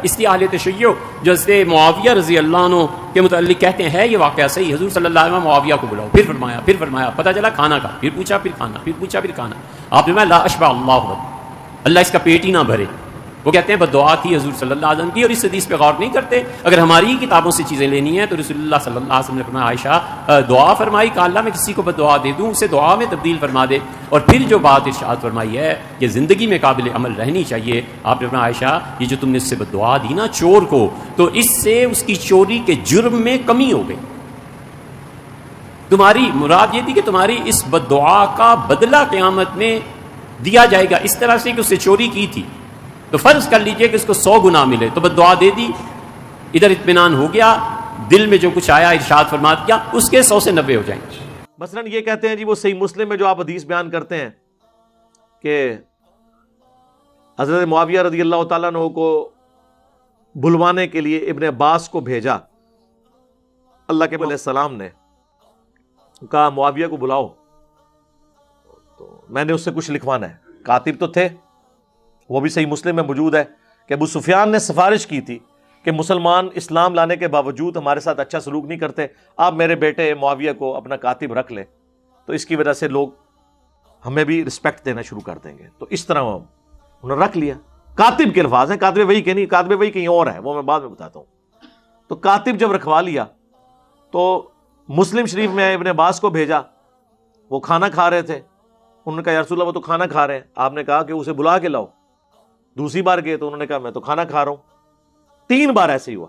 اس لیے اہل تشیع جو حضرت معاویہ رضی اللہ عنہ کے متعلق کہتے ہیں یہ واقعہ صحیح، حضور صلی اللہ علیہ وسلم معاویہ کو بلاؤ، پھر فرمایا، پتہ چلا کھانا کھا، پھر پوچھا پھر کھانا، پھر پوچھا پھر کھانا، آپ نے لا اشبع اللہ بطنہ، اللہ اس کا پیٹ ہی نہ بھرے۔ وہ کہتے ہیں بد دعا تھی حضور صلی اللہ علیہ وسلم کی، اور اس حدیث پہ غور نہیں کرتے۔ اگر ہماری ہی کتابوں سے چیزیں لینی ہیں تو رسول اللہ صلی اللہ علیہ وسلم نے فرمایا عائشہ دعا فرمائی کہ اللہ میں کسی کو بد دعا دے دوں اسے دعا میں تبدیل فرما دے، اور پھر جو بات ارشاد فرمائی ہے کہ زندگی میں قابل عمل رہنی چاہیے، آپ نے فرمایا عائشہ یہ جو تم نے اس سے بد دعا دی نا چور کو، تو اس سے اس کی چوری کے جرم میں کمی ہو گئی، تمہاری مراد یہ تھی کہ تمہاری اس بد دعا کا بدلہ قیامت میں دیا جائے گا اس طرح سے کہ اس سے چوری کی تھی، تو فرض کر لیجئے کہ اس کو 100 گنا ملے، تو بد دعا دے دی، ادھر اطمینان ہو گیا، دل میں جو کچھ آیا ارشاد فرما دیا، اس کے 100 سے 90 ہو جائیں گے۔ مثلاً یہ کہتے ہیں جی وہ صحیح مسلم میں جو آپ حدیث بیان کرتے ہیں کہ حضرت معاویہ رضی اللہ تعالیٰ عنہ کو بلوانے کے لیے ابن عباس کو بھیجا، اللہ کے علیہ السلام نے کہا معاویہ کو بلاؤ، تو میں نے اس سے کچھ لکھوانا ہے، کاتب تو تھے، وہ بھی صحیح مسلم میں موجود ہے کہ ابو سفیان نے سفارش کی تھی کہ مسلمان اسلام لانے کے باوجود ہمارے ساتھ اچھا سلوک نہیں کرتے، آپ میرے بیٹے معاویہ کو اپنا کاتب رکھ لیں، تو اس کی وجہ سے لوگ ہمیں بھی رسپیکٹ دینا شروع کر دیں گے، تو اس طرح انہوں نے رکھ لیا۔ کاتب کے الفاظ ہیں، کاتب وہی کہ نہیں، کاتب وہی کہیں اور ہے، وہ میں بعد میں بتاتا ہوں۔ تو کاتب جب رکھوا لیا تو مسلم شریف میں ابن عباس کو بھیجا، وہ کھانا کھا رہے تھے، انہوں نے کہا یا رسول اللہ وہ تو کھانا کھا رہے ہیں، آپ نے کہا کہ اسے بلا کے لاؤ۔ دوسری بار گئے تو انہوں نے کہا میں تو کھانا کھا رہا ہوں۔ 3 بار ایسے ہی ہوا،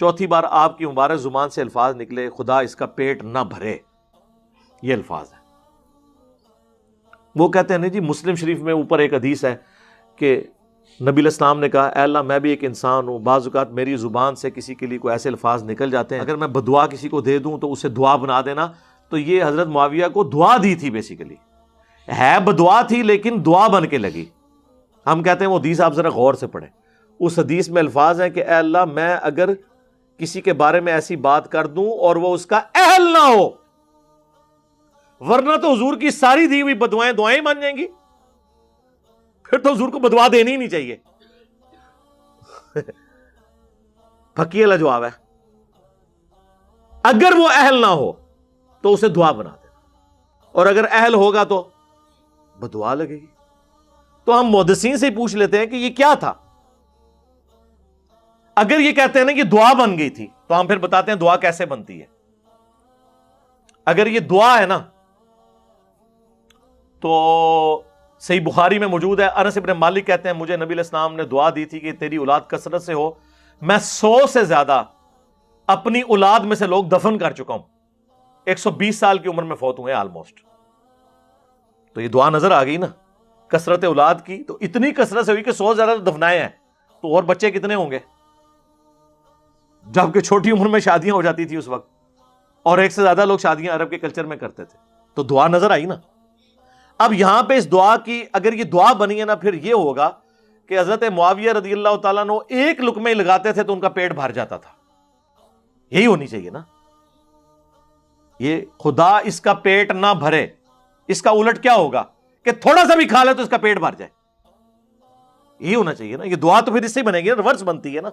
چوتھی بار آپ کی مبارک زبان سے الفاظ نکلے خدا اس کا پیٹ نہ بھرے، یہ الفاظ ہیں۔ وہ کہتے ہیں نہیں جی مسلم شریف میں اوپر ایک حدیث ہے کہ نبی علیہ السلام نے کہا اے اللہ میں بھی ایک انسان ہوں، بعض اوقات میری زبان سے کسی کے لیے کوئی ایسے الفاظ نکل جاتے ہیں، اگر میں بدعا کسی کو دے دوں تو اسے دعا بنا دینا، تو یہ حضرت معاویہ کو دعا دی تھی، بیسیکلی ہے بدعا تھی لیکن دعا بن کے لگی۔ ہم کہتے ہیں وہ حدیث آپ ذرا غور سے پڑھیں، اس حدیث میں الفاظ ہیں کہ اے اللہ میں اگر کسی کے بارے میں ایسی بات کر دوں اور وہ اس کا اہل نہ ہو، ورنہ تو حضور کی ساری دی ہوئی بدعائیں دعائیں مان جائیں گی، پھر تو حضور کو بدعا دینی ہی نہیں چاہیے۔ پھکی والا جواب ہے، اگر وہ اہل نہ ہو تو اسے دعا بنا دینا، اور اگر اہل ہوگا تو بدعا لگے گی۔ تو ہم محدثین سے ہی پوچھ لیتے ہیں کہ یہ کیا تھا۔ اگر یہ کہتے ہیں نا کہ دعا بن گئی تھی تو ہم پھر بتاتے ہیں دعا کیسے بنتی ہے۔ اگر یہ دعا ہے نا تو صحیح بخاری میں موجود ہے، انس ابن مالک کہتے ہیں مجھے نبی علیہ السلام نے دعا دی تھی کہ تیری اولاد کثرت سے ہو، میں 100 سے زیادہ اپنی اولاد میں سے لوگ دفن کر چکا ہوں، 120 سال کی عمر میں فوت ہوئے آلموسٹ۔ تو یہ دعا نظر آ گئی نا کثرت اولاد کی، تو اتنی کثرت سے ہوئی کہ 100 زیادہ دفنائے ہیں، تو اور بچے کتنے ہوں گے، جبکہ چھوٹی عمر میں شادیاں ہو جاتی تھی اس وقت، اور 1 سے زیادہ لوگ شادیاں عرب کے کلچر میں کرتے تھے، تو دعا نظر آئی نا۔ اب یہاں پہ اس دعا کی اگر یہ دعا بنی ہے نا، پھر یہ ہوگا کہ حضرت معاویہ رضی اللہ تعالیٰ عنہ ایک لقمے لگاتے تھے تو ان کا پیٹ بھر جاتا تھا، یہی ہونی چاہیے نا۔ یہ خدا اس کا پیٹ نہ بھرے، اس کا الٹ کیا ہوگا کہ تھوڑا سا بھی کھا لے تو اس کا پیٹ بھر جائے، یہی ہونا چاہیے نا۔ یہ دعا تو پھر اس سے ہی بنے گی نا، ریورس بنتی ہے نا۔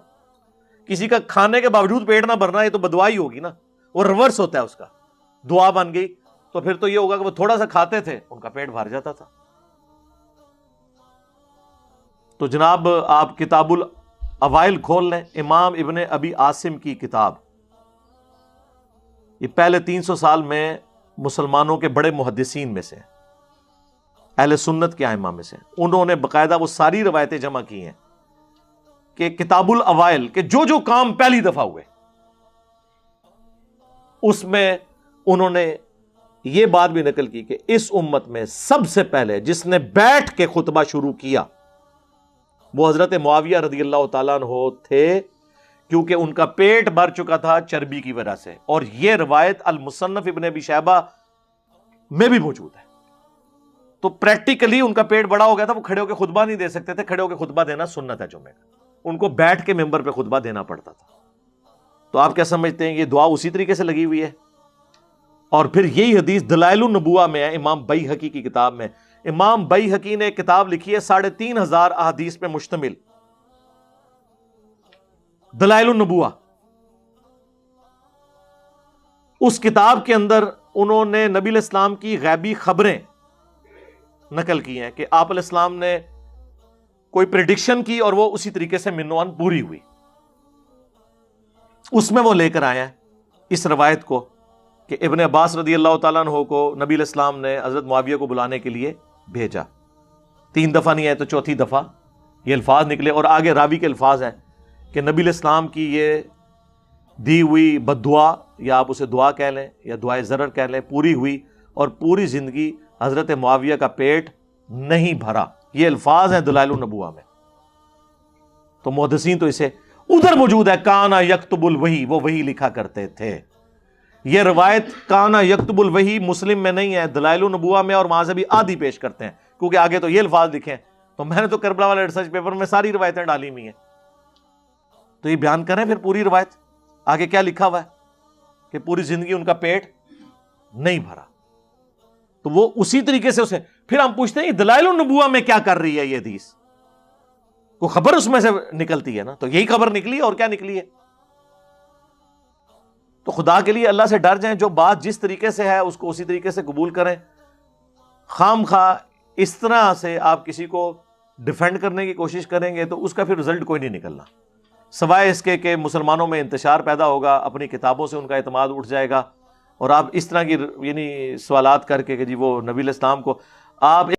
کسی کا کھانے کے باوجود پیٹ نہ بھرنا، یہ تو بدعا ہی ہوگی نا، وہ ریورس ہوتا ہے اس کا۔ دعا بن گئی تو پھر تو یہ ہوگا کہ وہ تھوڑا سا کھاتے تھے ان کا پیٹ بھر جاتا تھا۔ تو جناب آپ کتاب الاوائل کھول لیں، امام ابن ابی عاصم کی کتاب، یہ پہلے 300 سال میں مسلمانوں کے بڑے محدثین میں سے ہیں، اہل سنت کے ائمہ میں سے، انہوں نے باقاعدہ وہ ساری روایتیں جمع کی ہیں کہ کتاب الاوائل کے جو جو کام پہلی دفعہ ہوئے اس میں انہوں نے یہ بات بھی نقل کی کہ اس امت میں سب سے پہلے جس نے بیٹھ کے خطبہ شروع کیا وہ حضرت معاویہ رضی اللہ تعالیٰ عنہ تھے، کیونکہ ان کا پیٹ بھر چکا تھا چربی کی وجہ سے، اور یہ روایت المصنف ابن ابی شیبہ میں بھی موجود ہے۔ تو پریکٹیکلی ان کا پیٹ بڑا ہو گیا تھا، وہ کھڑے ہو کے خطبہ نہیں دے سکتے تھے، کھڑے ہو کے خطبہ دینا سنت ہے جمعے کا، ان کو بیٹھ کے ممبر پہ خطبہ دینا پڑتا تھا۔ تو آپ کیا سمجھتے ہیں یہ دعا اسی طریقے سے لگی ہوئی ہے؟ اور پھر یہی حدیث دلائل النبوہ میں ہے، امام بیہقی کی کتاب میں۔ امام بیہقی نے ایک کتاب لکھی ہے 3500 احادیث پہ مشتمل، دلائل النبوہ، اس کتاب کے اندر انہوں نے نبی علیہ السلام کی غیبی خبریں نقل کی ہیں کہ آپ علیہ السلام نے کوئی پریڈکشن کی اور وہ اسی طریقے سے منوان پوری ہوئی. اس میں وہ لے کر آئے ہیں اس روایت کو کہ ابن عباس رضی اللہ تعالیٰ عنہ کو نبی علیہ السلام نے حضرت معاویہ کو بلانے کے لیے بھیجا. 3 دفعہ نہیں ہے تو چوتھی دفعہ یہ الفاظ نکلے، اور آگے راوی کے الفاظ ہیں کہ نبی علیہ السلام کی یہ دی ہوئی بد دعا، یا آپ اسے دعا کہہ لیں یا دعائے ضرر کہہ لیں، پوری ہوئی اور پوری زندگی حضرت معاویہ کا پیٹ نہیں بھرا. یہ الفاظ ہیں دلائل النبوہ میں. تو محدثین تو اسے ادھر موجود ہے کانا یکتب الوحی، وہ وحی لکھا کرتے تھے. یہ روایت کانا یکتب الوحی مسلم میں نہیں ہے، دلائل النبوہ میں، اور وہاں سے بھی آدھی پیش کرتے ہیں کیونکہ آگے تو یہ الفاظ لکھے ہیں. تو میں نے تو کربلا والے ریسرچ پیپر میں ساری روایتیں ڈالی ہوئی ہیں. تو یہ بیان کریں پھر پوری روایت آگے کیا لکھا ہوا ہے کہ پوری زندگی ان کا پیٹ نہیں بھرا. تو وہ اسی طریقے سے اسے پھر ہم پوچھتے ہیں دلائل النبوہ میں کیا کر رہی ہے یہ حدیث؟ کو خبر اس میں سے نکلتی ہے نا، تو یہی خبر نکلی ہے اور کیا نکلی ہے. تو خدا کے لیے اللہ سے ڈر جائیں، جو بات جس طریقے سے ہے اس کو اسی طریقے سے قبول کریں. خام خواہ اس طرح سے آپ کسی کو ڈیفینڈ کرنے کی کوشش کریں گے تو اس کا پھر رزلٹ کوئی نہیں نکلنا، سوائے اس کے کہ مسلمانوں میں انتشار پیدا ہوگا، اپنی کتابوں سے ان کا اعتماد اٹھ جائے گا. اور آپ اس طرح کی یعنی سوالات کر کے کہ جی وہ نبی علیہ السلام کو آپ